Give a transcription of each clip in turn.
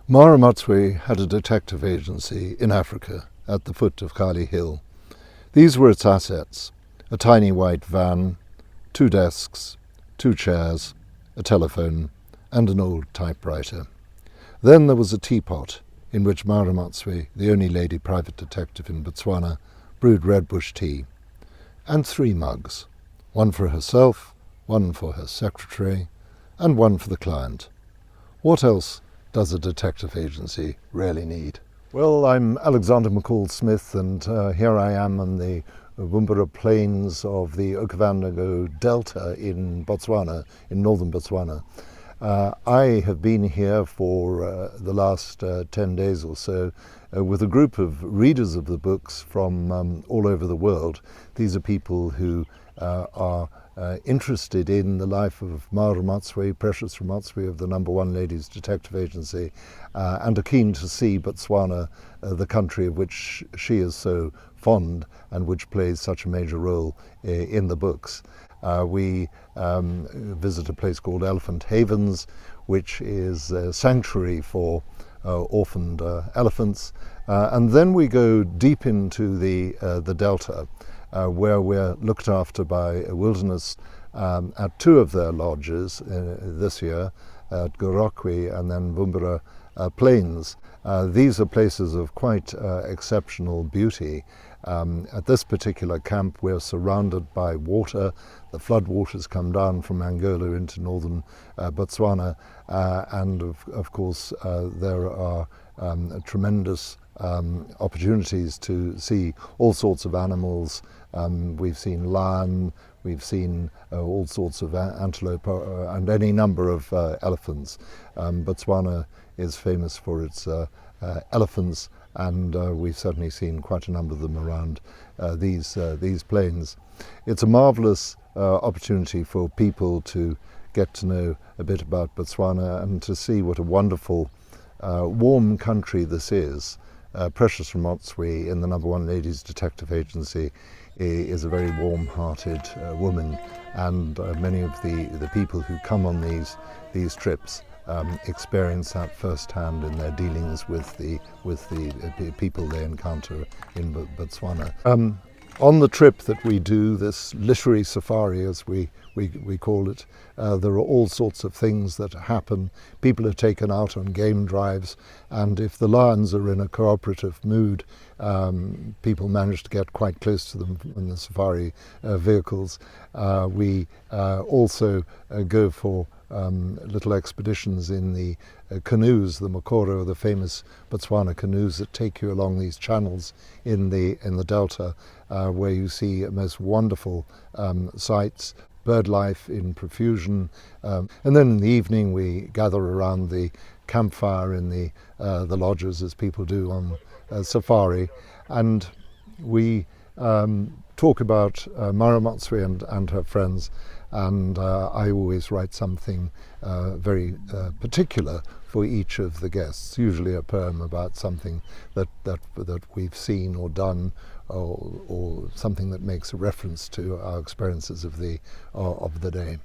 Mma Ramotswe had a detective agency in Africa at the foot of Kali Hill. These were its assets: a tiny white van, 2 desks, 2 chairs, a telephone, and an old typewriter. Then there was a teapot in which Mma Ramotswe, the only lady private detective in Botswana, brewed redbush tea, and 3 mugs, one for herself, one for her secretary, and one for the client. What else does a detective agency really need? Well, I'm Alexander McCall Smith, and here I am on the Bumbura plains of the Okavango Delta in Botswana, in northern Botswana. I have been here for the last 10 days or so with a group of readers of the books from all over the world. These are people who are interested in the life of Mma Ramotswe, Precious Ramotswe of the No. 1 Ladies Detective Agency, and are keen to see Botswana, the country of which she is so fond and which plays such a major role in the books. We visit a place called Elephant Havens, which is a sanctuary for orphaned elephants, and then we go deep into the Delta, where we're looked after by a wilderness at 2 of their lodges this year, at Gorokwe and then Bumbura Plains. These are places of quite exceptional beauty. At this particular camp we're surrounded by water. The floodwaters come down from Angola into northern Botswana, and of course there are tremendous opportunities to see all sorts of animals. We've seen lion, we've seen all sorts of antelope and any number of elephants. Botswana is famous for its elephants, and we've certainly seen quite a number of them around these plains. It's a marvellous opportunity for people to get to know a bit about Botswana and to see what a wonderful, warm country this is. Precious Ramotswe in the No. 1 Ladies Detective Agency is a very warm-hearted woman, and many of the people who come on these trips experience that firsthand in their dealings with the people they encounter in Botswana. On the trip that we do, this literary safari as we call it, there are all sorts of things that happen. People are taken out on game drives, and if the lions are in a cooperative mood, people manage to get quite close to them in the safari vehicles. We also go for little expeditions in the canoes, the Mokoro, the famous Botswana canoes that take you along these channels in the Delta, where you see most wonderful sights, bird life in profusion, and then in the evening we gather around the campfire in the lodges, as people do on safari, and we talk about Mma Ramotswe and her friends, and I always write something very particular for each of the guests, usually a poem about something that we've seen or done, or something that makes a reference to our experiences of the day.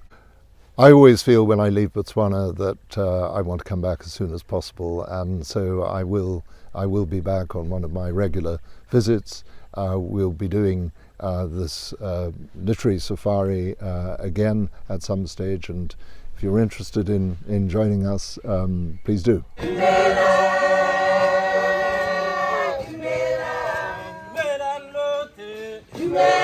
I always feel when I leave Botswana that I want to come back as soon as possible, and so I will be back on one of my regular visits. We'll be doing this literary safari again at some stage, and if you're interested in joining us, please do. Dumela,